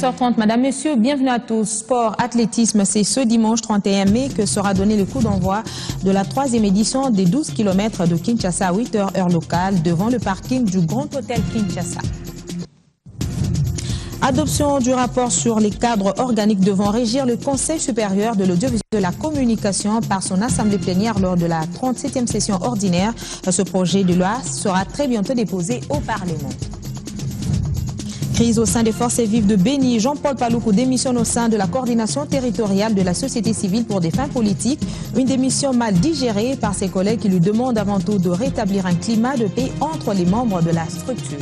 15h30, Madame, Messieurs, bienvenue à tous. Sport, athlétisme, c'est ce dimanche 31 mai que sera donné le coup d'envoi de la 3e édition des 12 km de Kinshasa à 8h heure locale devant le parking du Grand Hôtel Kinshasa. Adoption du rapport sur les cadres organiques devant régir le Conseil supérieur de l'audiovisuel et de la communication par son assemblée plénière lors de la 37e session ordinaire. Ce projet de loi sera très bientôt déposé au Parlement. Crise au sein des forces vives de Béni. Jean-Paul Paloukou démissionne au sein de la coordination territoriale de la société civile pour des fins politiques. Une démission mal digérée par ses collègues qui lui demandent avant tout de rétablir un climat de paix entre les membres de la structure.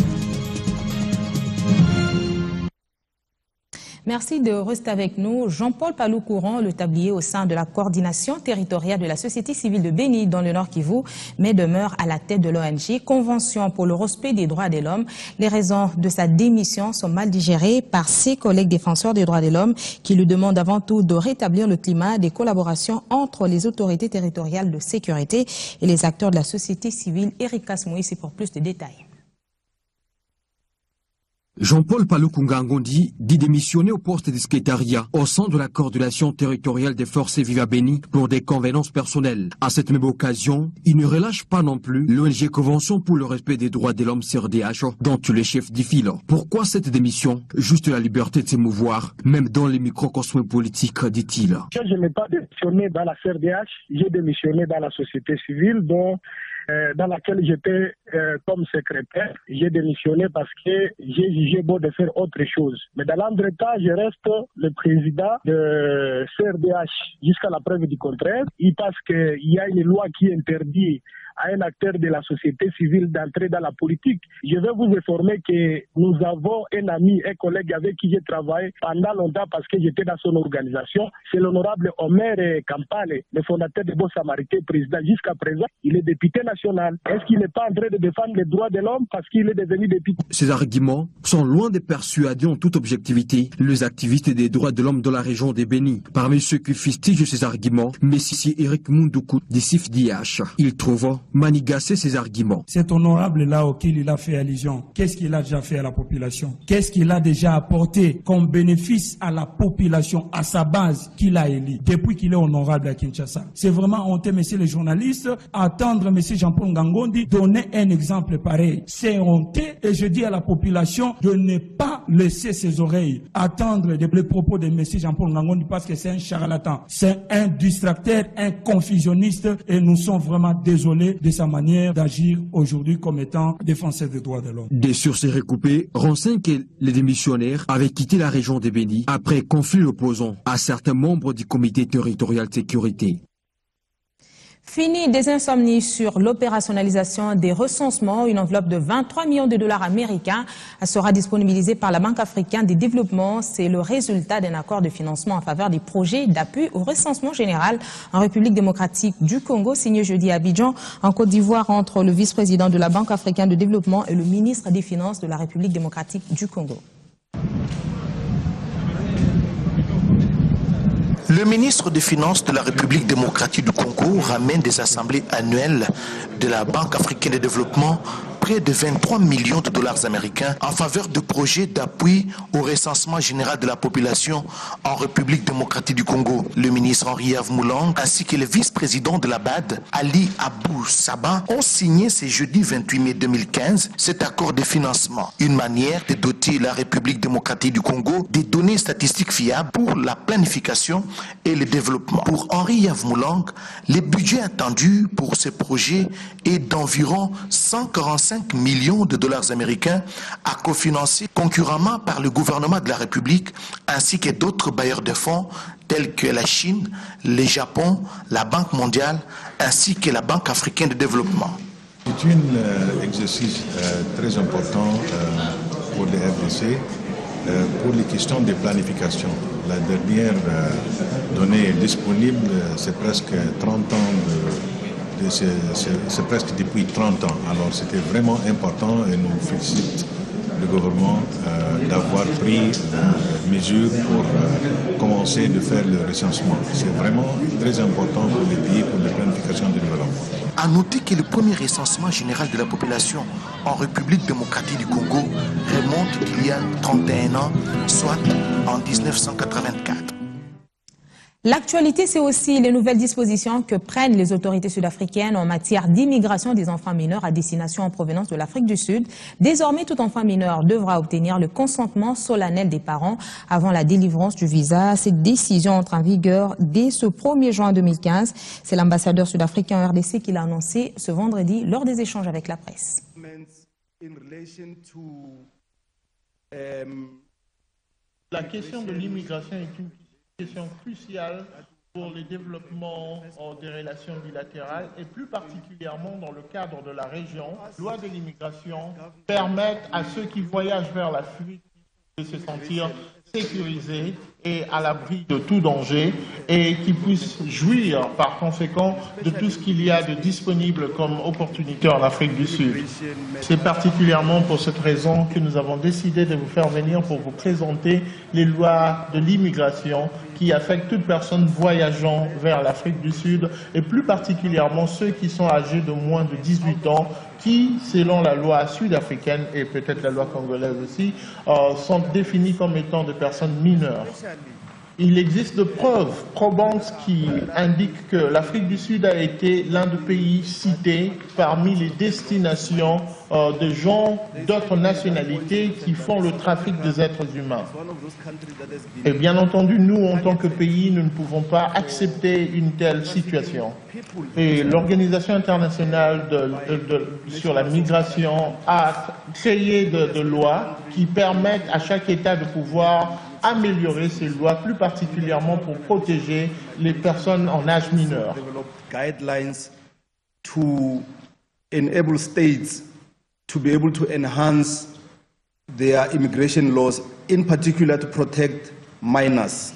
Merci de rester avec nous. Jean-Paul Paloukou, le tablier au sein de la coordination territoriale de la société civile de Béni dans le Nord Kivu, mais demeure à la tête de l'ONG Convention pour le respect des droits de l'homme. Les raisons de sa démission sont mal digérées par ses collègues défenseurs des droits de l'homme qui lui demandent avant tout de rétablir le climat des collaborations entre les autorités territoriales de sécurité et les acteurs de la société civile. Eric Kasmoui, c'est pour plus de détails. Jean-Paul Paloukou Ngangondi dit démissionner au poste de secrétariat au sein de la coordination territoriale des forces vives à Béni pour des convenances personnelles. À cette même occasion, il ne relâche pas non plus l'ONG Convention pour le respect des droits de l'homme CRDH, dont tu es chef d'IFIL. Pourquoi cette démission? Juste la liberté de se mouvoir, même dans les microcosmes politiques, dit-il. Je n'ai pas démissionné dans la CRDH, j'ai démissionné dans la société civile, dans laquelle j'étais comme secrétaire. J'ai démissionné parce que j'ai jugé bon de faire autre chose. Mais dans l'entretemps, je reste le président de CRDH jusqu'à la preuve du contraire. Parce qu'il y a une loi qui interdit à un acteur de la société civile d'entrer dans la politique. Je vais vous informer que nous avons un ami, un collègue avec qui j'ai travaillé pendant longtemps parce que j'étais dans son organisation. C'est l'honorable Omer Kampale, le fondateur de Bon Samaritain, président. Jusqu'à présent, il est député national. Est-ce qu'il n'est pas en train de défendre les droits de l'homme parce qu'il est devenu député? Ces arguments sont loin de persuader en toute objectivité les activistes des droits de l'homme dans la région des Béni. Parmi ceux qui fustigent ces arguments, Messi Eric Moundoukou du CIFDH. Il trouve manigasser ses arguments. Cet honorable-là auquel il a fait allusion, qu'est-ce qu'il a déjà fait à la population? Qu'est-ce qu'il a déjà apporté comme bénéfice à la population, à sa base qu'il a élu depuis qu'il est honorable à Kinshasa? C'est vraiment honteux, messieurs les journalistes, attendre monsieur Jean-Paul Ngangondi donner un exemple pareil. C'est honteux et je dis à la population de ne pas laisser ses oreilles attendre les propos de monsieur Jean-Paul Ngangondi parce que c'est un charlatan, c'est un distracteur, un confusionniste et nous sommes vraiment désolés de sa manière d'agir aujourd'hui comme étant défenseur des droits de l'homme. Des sources recoupées renseignent que les démissionnaires avaient quitté la région de Béni après conflit opposant à certains membres du comité territorial de sécurité. Fini des insomnies sur l'opérationnalisation des recensements. Une enveloppe de 23 millions de dollars américains sera disponibilisée par la Banque africaine de développement. C'est le résultat d'un accord de financement en faveur des projets d'appui au recensement général en République démocratique du Congo, signé jeudi à Abidjan, en Côte d'Ivoire, entre le vice-président de la Banque africaine de développement et le ministre des Finances de la République démocratique du Congo. Le ministre des Finances de la République démocratique du Congo ramène des assemblées annuelles de la Banque africaine de développement près de 23 millions de dollars américains en faveur de projets d'appui au recensement général de la population en République démocratique du Congo. Le ministre Henri-Yves Moulang ainsi que le vice-président de la BAD, Ali Abou Saba, ont signé ce jeudi 28 mai 2015 cet accord de financement. Une manière de doter la République démocratique du Congo des données statistiques fiables pour la planification et le développement. Pour Henri-Yves Moulang, le budget attendu pour ce projet est d'environ 145 millions de dollars américains à cofinancer concurremment par le gouvernement de la République ainsi que d'autres bailleurs de fonds tels que la Chine, le Japon, la Banque mondiale ainsi que la Banque africaine de développement. C'est un exercice très important pour les RDC pour les questions de planification. La dernière donnée disponible, c'est presque 30 ans c'est presque depuis 30 ans. Alors c'était vraiment important et nous félicite le gouvernement d'avoir pris des mesures pour commencer de faire le recensement. C'est vraiment très important pour les pays, pour la planification du développement. À noter que le premier recensement général de la population en République démocratique du Congo remonte il y a 31 ans, soit en 1984. L'actualité, c'est aussi les nouvelles dispositions que prennent les autorités sud-africaines en matière d'immigration des enfants mineurs à destination en provenance de l'Afrique du Sud. Désormais, tout enfant mineur devra obtenir le consentement solennel des parents avant la délivrance du visa. Cette décision entre en vigueur dès ce 1er juin 2015. C'est l'ambassadeur sud-africain en RDC qui l'a annoncé ce vendredi lors des échanges avec la presse. La question de l'immigration est une question cruciale pour le développement des relations bilatérales et plus particulièrement dans le cadre de la région. La loi de l'immigration permet à ceux qui voyagent vers l'Afrique de se sentir sécurisés et à l'abri de tout danger et qui puissent jouir par conséquent de tout ce qu'il y a de disponible comme opportunité en Afrique du Sud. C'est particulièrement pour cette raison que nous avons décidé de vous faire venir pour vous présenter les lois de l'immigration qui affectent toute personne voyageant vers l'Afrique du Sud et plus particulièrement ceux qui sont âgés de moins de 18 ans qui, selon la loi sud-africaine et peut-être la loi congolaise aussi, sont définis comme étant des personnes mineures. Il existe de preuves probantes qui indiquent que l'Afrique du Sud a été l'un des pays cités parmi les destinations de gens d'autres nationalités qui font le trafic des êtres humains. Et bien entendu, nous, en tant que pays, nous ne pouvons pas accepter une telle situation. Et l'Organisation internationale sur la migration a créé de lois qui permettent à chaque État de pouvoir améliorer ces lois, plus particulièrement pour protéger les personnes en âge mineur. Guidelines to enable states to be able to enhance their immigration laws, in particular to protect minors.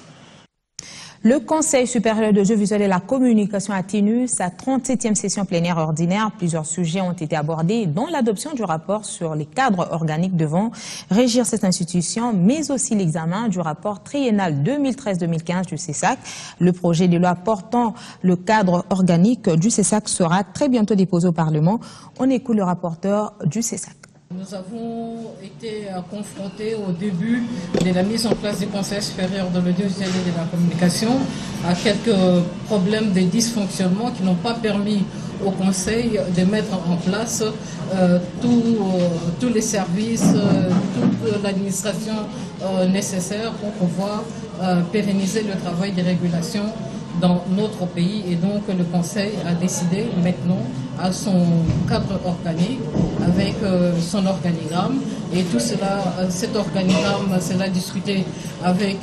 Le Conseil supérieur de l'audiovisuel et la communication a tenu sa 37e session plénière ordinaire. Plusieurs sujets ont été abordés, dont l'adoption du rapport sur les cadres organiques devant régir cette institution, mais aussi l'examen du rapport triennal 2013-2015 du CESAC. Le projet de loi portant le cadre organique du CESAC sera très bientôt déposé au Parlement. On écoute le rapporteur du CESAC. Nous avons été confrontés au début de la mise en place du Conseil supérieur de l'audiovisuel et de la communication à quelques problèmes de dysfonctionnement qui n'ont pas permis au Conseil de mettre en place tous les services, toute l'administration nécessaire pour pouvoir pérenniser le travail de régulation dans notre pays. Et donc le Conseil a décidé maintenant à son cadre organique avec son organigramme et tout cela, cet organigramme sera discuté avec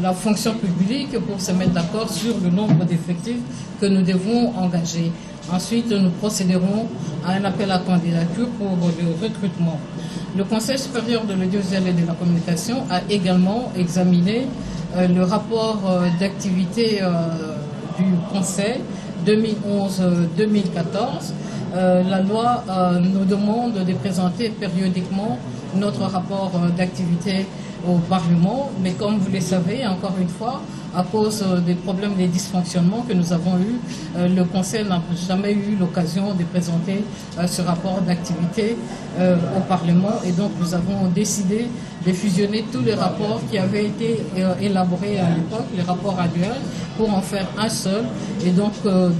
la fonction publique pour se mettre d'accord sur le nombre d'effectifs que nous devons engager. Ensuite, nous procéderons à un appel à candidature pour le recrutement. Le Conseil supérieur de l'audiovisuel et de la communication a également examiné le rapport d'activité du Conseil 2011-2014. La loi nous demande de présenter périodiquement notre rapport d'activité au Parlement, mais comme vous le savez, encore une fois, à cause des problèmes, des dysfonctionnements que nous avons eus, le Conseil n'a jamais eu l'occasion de présenter ce rapport d'activité au Parlement et donc nous avons décidé de fusionner tous les rapports qui avaient été élaborés à l'époque, les rapports annuels, pour en faire un seul. Et donc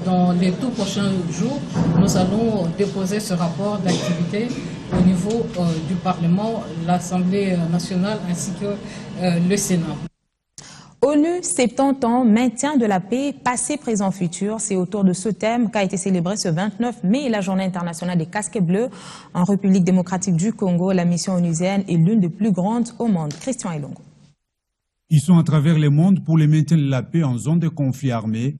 dans les tout prochains jours, nous allons déposer ce rapport d'activité au niveau du Parlement, l'Assemblée nationale ainsi que le Sénat. ONU 70 ans, maintien de la paix, passé, présent, futur. C'est autour de ce thème qu'a été célébré ce 29 mai la journée internationale des casques bleus. En République démocratique du Congo, la mission onusienne est l'une des plus grandes au monde. Christian Elongo. Ils sont à travers le monde pour le maintien de la paix en zone de conflit armé.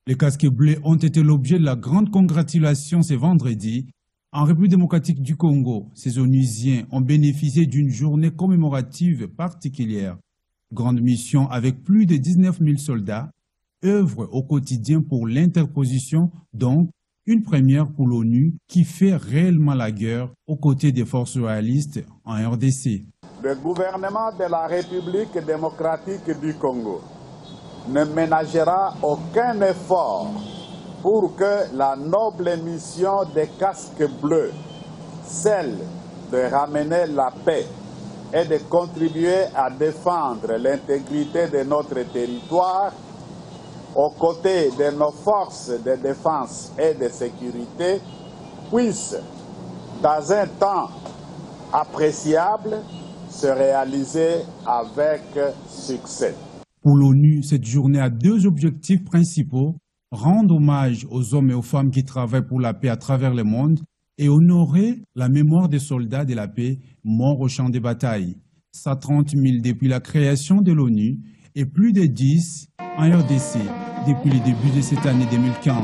Les casques bleus ont été l'objet de la grande congratulation ce vendredi. En République démocratique du Congo, ces onusiens ont bénéficié d'une journée commémorative particulière. Grande mission avec plus de 19 000 soldats, œuvre au quotidien pour l'interposition, donc une première pour l'ONU qui fait réellement la guerre aux côtés des forces royalistes en RDC. Le gouvernement de la République démocratique du Congo ne ménagera aucun effort pour que la noble mission des casques bleus, celle de ramener la paix est de contribuer à défendre l'intégrité de notre territoire aux côtés de nos forces de défense et de sécurité puisse, dans un temps appréciable, se réaliser avec succès. Pour l'ONU, cette journée a deux objectifs principaux: rendre hommage aux hommes et aux femmes qui travaillent pour la paix à travers le monde et honorer la mémoire des soldats de la paix morts au champ des batailles. 130 000 depuis la création de l'ONU et plus de 10 en RDC depuis le début de cette année 2015.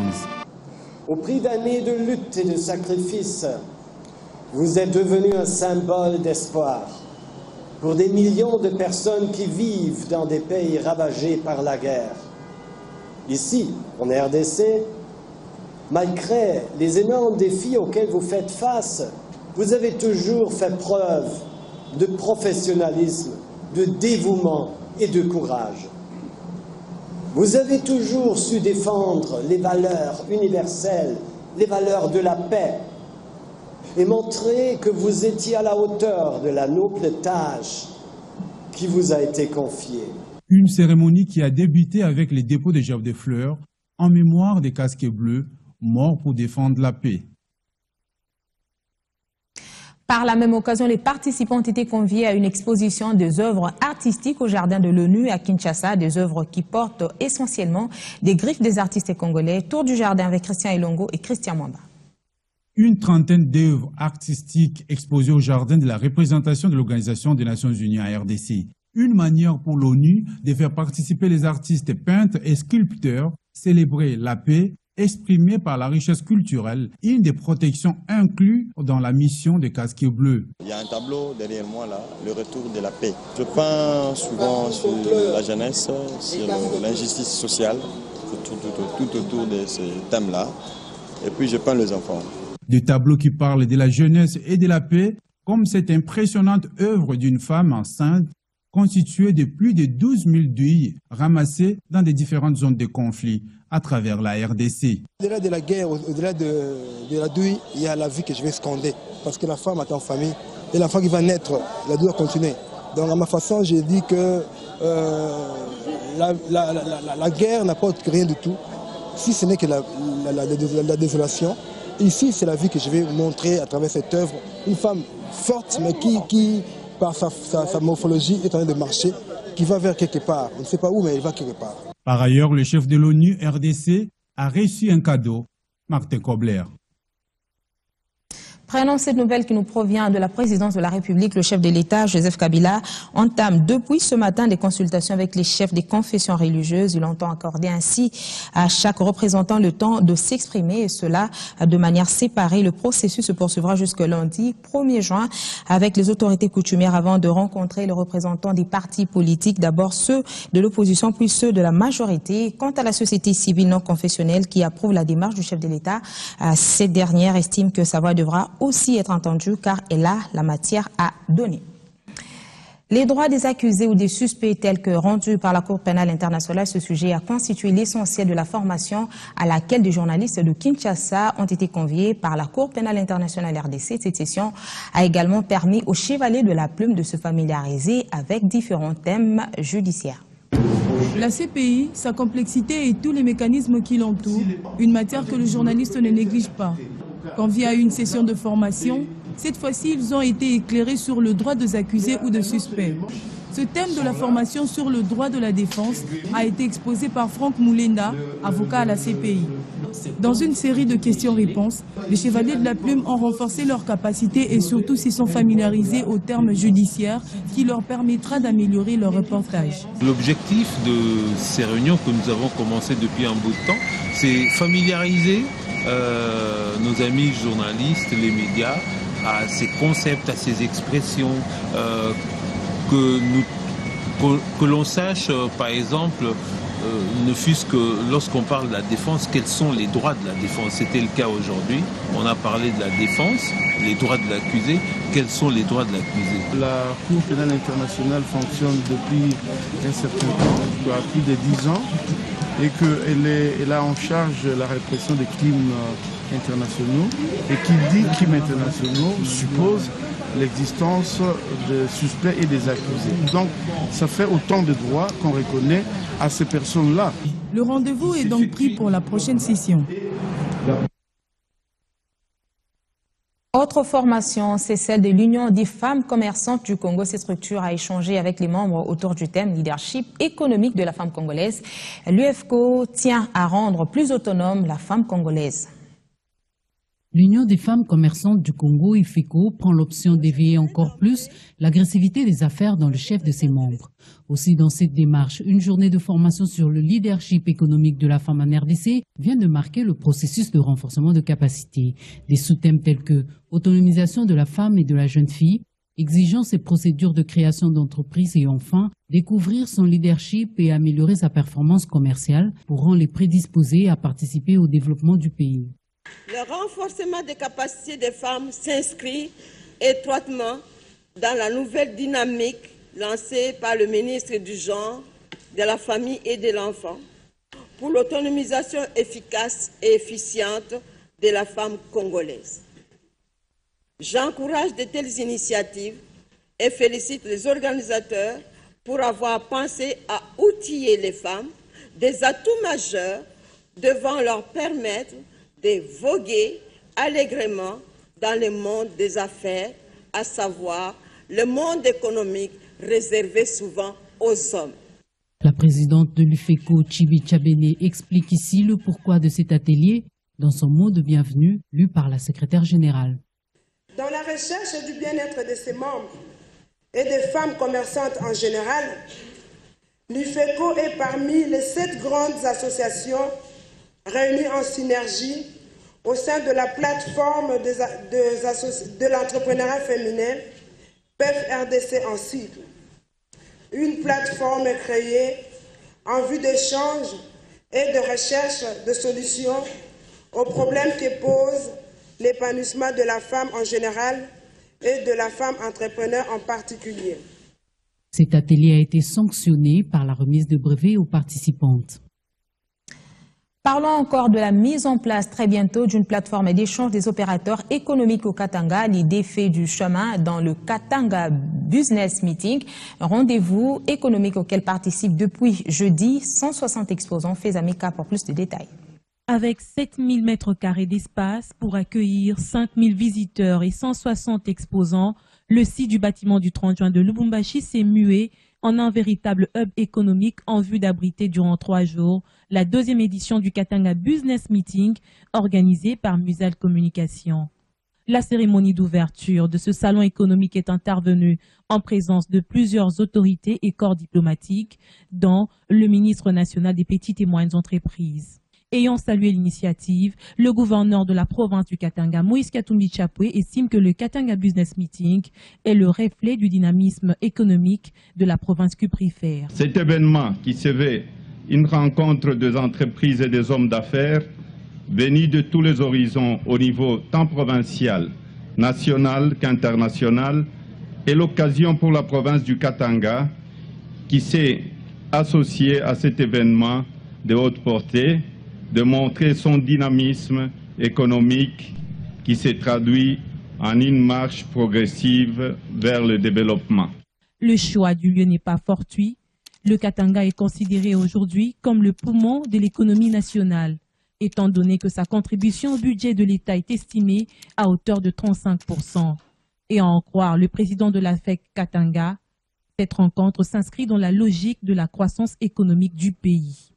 Au prix d'années de lutte et de sacrifices, vous êtes devenu un symbole d'espoir pour des millions de personnes qui vivent dans des pays ravagés par la guerre. Ici, en RDC, malgré les énormes défis auxquels vous faites face, vous avez toujours fait preuve de professionnalisme, de dévouement et de courage. Vous avez toujours su défendre les valeurs universelles, les valeurs de la paix, et montrer que vous étiez à la hauteur de la noble tâche qui vous a été confiée. Une cérémonie qui a débuté avec les dépôts de gerbes de fleurs en mémoire des casques bleus morts pour défendre la paix. Par la même occasion, les participants ont été conviés à une exposition des œuvres artistiques au jardin de l'ONU à Kinshasa, des œuvres qui portent essentiellement des griffes des artistes congolais. Tour du jardin avec Christian Elongo et Christian Mwamba. Une trentaine d'œuvres artistiques exposées au jardin de la représentation de l'Organisation des Nations Unies à RDC. Une manière pour l'ONU de faire participer les artistes peintres et sculpteurs, célébrer la paix, exprimée par la richesse culturelle, une des protections incluses dans la mission des casques bleus. Il y a un tableau derrière moi là, le retour de la paix. Je peins souvent sur la jeunesse, sur l'injustice sociale, tout autour de ce thème-là. Et puis je peins les enfants. Des tableaux qui parlent de la jeunesse et de la paix, comme cette impressionnante œuvre d'une femme enceinte constituée de plus de 12 000 douilles ramassées dans des différentes zones de conflit à travers la RDC. Au-delà de la guerre, au-delà de la douille, il y a la vie que je vais scander. Parce que la femme est en famille et l'enfant qui va naître, la douille va continuer. Donc à ma façon, j'ai dit que la guerre n'apporte rien du tout, si ce n'est que la désolation. Ici, c'est la vie que je vais montrer à travers cette œuvre. Une femme forte, mais qui par sa morphologie, est en train de marcher, qui va vers quelque part. On ne sait pas où, mais elle va quelque part. Par ailleurs, le chef de l'ONU RDC a reçu un cadeau, Martin Kobler. Prenons cette nouvelle qui nous provient de la présidence de la République. Le chef de l'État, Joseph Kabila, entame depuis ce matin des consultations avec les chefs des confessions religieuses. Il entend accorder ainsi à chaque représentant le temps de s'exprimer, et cela de manière séparée. Le processus se poursuivra jusqu'au lundi 1er juin avec les autorités coutumières avant de rencontrer les représentants des partis politiques, d'abord ceux de l'opposition puis ceux de la majorité. Quant à la société civile non confessionnelle qui approuve la démarche du chef de l'État, cette dernière estime que sa voix devra aussi être entendue car elle a la matière à donner. Les droits des accusés ou des suspects tels que rendus par la Cour pénale internationale, ce sujet a constitué l'essentiel de la formation à laquelle des journalistes de Kinshasa ont été conviés par la Cour pénale internationale RDC. Cette session a également permis aux chevaliers de la plume de se familiariser avec différents thèmes judiciaires. La CPI, sa complexité et tous les mécanismes qui l'entourent, une matière que le journaliste ne néglige pas. Conviés à une session de formation, cette fois-ci, ils ont été éclairés sur le droit des accusés ou des suspects. Ce thème de la formation sur le droit de la défense a été exposé par Franck Moulenda, avocat à la CPI. Dans une série de questions-réponses, les chevaliers de la plume ont renforcé leurs capacités et surtout s'y sont familiarisés aux termes judiciaires qui leur permettra d'améliorer leur reportage. L'objectif de ces réunions que nous avons commencé depuis un bout de temps, c'est familiariser nos amis journalistes, les médias, à ces concepts, à ces expressions, que l'on sache, par exemple, ne fût-ce que lorsqu'on parle de la défense, quels sont les droits de la défense. C'était le cas aujourd'hui. On a parlé de la défense, les droits de l'accusé. Quels sont les droits de l'accusé? La Cour pénale internationale fonctionne depuis un certain temps, plus de 10 ans, et qu'elle a en charge la répression des crimes internationaux. Et qui dit crimes internationaux suppose l'existence de suspects et des accusés. Donc ça fait autant de droits qu'on reconnaît à ces personnes-là. Le rendez-vous est donc pris pour la prochaine session. Autre formation, c'est celle de l'Union des femmes commerçantes du Congo. Cette structure a échangé avec les membres autour du thème leadership économique de la femme congolaise. L'UFCO tient à rendre plus autonome la femme congolaise. L'Union des femmes commerçantes du Congo, UFECO, prend l'option d'éveiller encore plus l'agressivité des affaires dans le chef de ses membres. Aussi, dans cette démarche, une journée de formation sur le leadership économique de la femme en RDC vient de marquer le processus de renforcement de capacité. Des sous-thèmes tels que autonomisation de la femme et de la jeune fille, exigences et procédures de création d'entreprises et enfin, découvrir son leadership et améliorer sa performance commerciale pourront les prédisposer à participer au développement du pays. Le renforcement des capacités des femmes s'inscrit étroitement dans la nouvelle dynamique lancée par le ministre du Genre, de la Famille et de l'Enfant pour l'autonomisation efficace et efficiente de la femme congolaise. J'encourage de telles initiatives et félicite les organisateurs pour avoir pensé à outiller les femmes des atouts majeurs devant leur permettre de voguer allègrement dans le monde des affaires, à savoir le monde économique réservé souvent aux hommes. La présidente de l'UFECO, Chibi Tchabene, explique ici le pourquoi de cet atelier dans son mot de bienvenue lu par la secrétaire générale. Dans la recherche du bien-être de ses membres et des femmes commerçantes en général, l'UFECO est parmi les 7 grandes associations réunies en synergie au sein de la plateforme de l'entrepreneuriat féminin, PEF-RDC en sigle. Une plateforme créée en vue d'échange et de recherche de solutions aux problèmes que pose l'épanouissement de la femme en général et de la femme entrepreneur en particulier. Cet atelier a été sanctionné par la remise de brevets aux participantes. Parlons encore de la mise en place très bientôt d'une plateforme d'échange des opérateurs économiques au Katanga. L'idée fait du chemin dans le Katanga Business Meeting, un rendez-vous économique auquel participent depuis jeudi 160 exposants. Fezamika pour plus de détails. Avec 7000 mètres carrés d'espace pour accueillir 5000 visiteurs et 160 exposants, le site du bâtiment du 30 juin de Lubumbashi s'est mué en un véritable hub économique en vue d'abriter durant 3 jours la 2e édition du Katanga Business Meeting organisée par Musal Communication. La cérémonie d'ouverture de ce salon économique est intervenue en présence de plusieurs autorités et corps diplomatiques, dont le ministre national des petites et moyennes entreprises. Ayant salué l'initiative, le gouverneur de la province du Katanga, Moïse Katumbi Chapwe, estime que le Katanga Business Meeting est le reflet du dynamisme économique de la province cuprifère. Cet événement qui se veut une rencontre des entreprises et des hommes d'affaires venus de tous les horizons au niveau tant provincial, national qu'international est l'occasion pour la province du Katanga qui s'est associée à cet événement de haute portée de montrer son dynamisme économique qui s'est traduit en une marche progressive vers le développement. Le choix du lieu n'est pas fortuit. Le Katanga est considéré aujourd'hui comme le poumon de l'économie nationale, étant donné que sa contribution au budget de l'État est estimée à hauteur de 35%. Et à en croire le président de la FEC Katanga, cette rencontre s'inscrit dans la logique de la croissance économique du pays.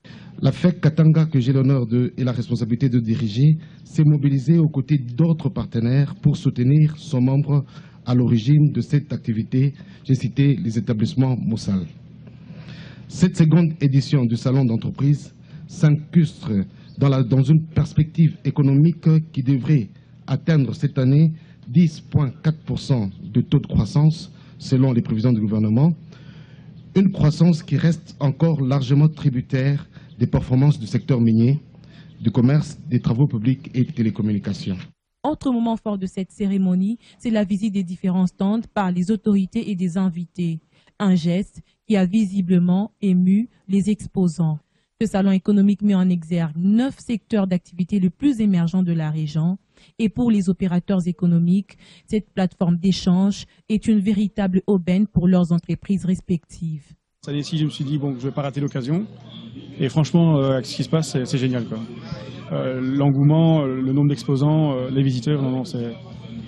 La FEC Katanga, que j'ai l'honneur et la responsabilité de diriger, s'est mobilisée aux côtés d'autres partenaires pour soutenir son membre à l'origine de cette activité. J'ai cité les établissements Moussal. Cette seconde édition du Salon d'entreprise s'incruste dans une perspective économique qui devrait atteindre cette année 10,4% de taux de croissance selon les prévisions du gouvernement. Une croissance qui reste encore largement tributaire des performances du secteur minier, du commerce, des travaux publics et des télécommunications. Autre moment fort de cette cérémonie, c'est la visite des différents stands par les autorités et des invités. Un geste qui a visiblement ému les exposants. Ce salon économique met en exergue 9 secteurs d'activité les plus émergents de la région. Et pour les opérateurs économiques, cette plateforme d'échange est une véritable aubaine pour leurs entreprises respectives. Cette année-ci, je me suis dit, bon, je ne vais pas rater l'occasion. Et franchement, avec ce qui se passe, c'est génial, quoi. L'engouement, le nombre d'exposants, les visiteurs,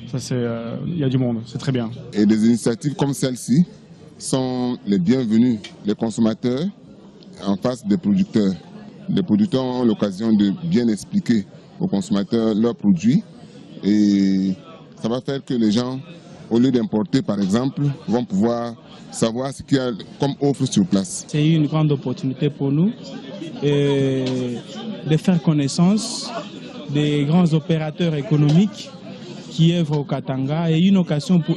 il y a du monde, c'est très bien. Et des initiatives comme celle-ci sont les bienvenues. Les consommateurs en face des producteurs. Les producteurs ont l'occasion de bien expliquer aux consommateurs leurs produits et ça va faire que les gens, au lieu d'importer par exemple, vont pouvoir savoir ce qu'il y a comme offre sur place. C'est une grande opportunité pour nous de faire connaissance des grands opérateurs économiques qui œuvrent au Katanga et une occasion pour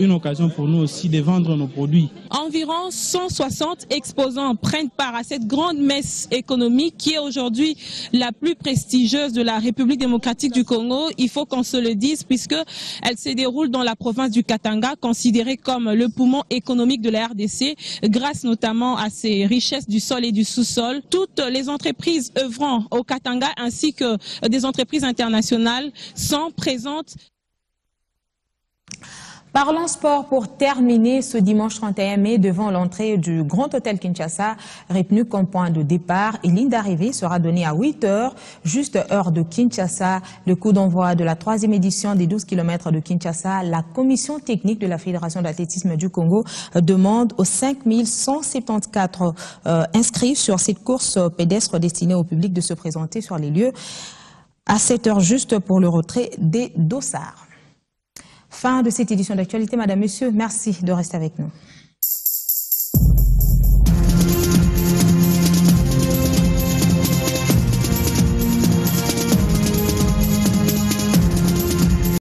nous aussi de vendre nos produits. Environ 160 exposants prennent part à cette grande messe économique qui est aujourd'hui la plus prestigieuse de la République démocratique du Congo. Il faut qu'on se le dise puisque elle se déroule dans la province du Katanga, considérée comme le poumon économique de la RDC, grâce notamment à ses richesses du sol et du sous-sol. Toutes les entreprises œuvrant au Katanga ainsi que des entreprises internationales sont présentes. Parlons sport pour terminer ce dimanche 31 mai devant l'entrée du Grand Hôtel Kinshasa, retenu comme point de départ et ligne d'arrivée sera donnée à 8 h, juste heure de Kinshasa. Le coup d'envoi de la 3e édition des 12 km de Kinshasa, la commission technique de la Fédération d'athlétisme du Congo demande aux 5174 inscrits sur cette course pédestre destinée au public de se présenter sur les lieux à 7 h juste pour le retrait des dossards. Fin de cette édition d'actualité, Madame, Monsieur, merci de rester avec nous.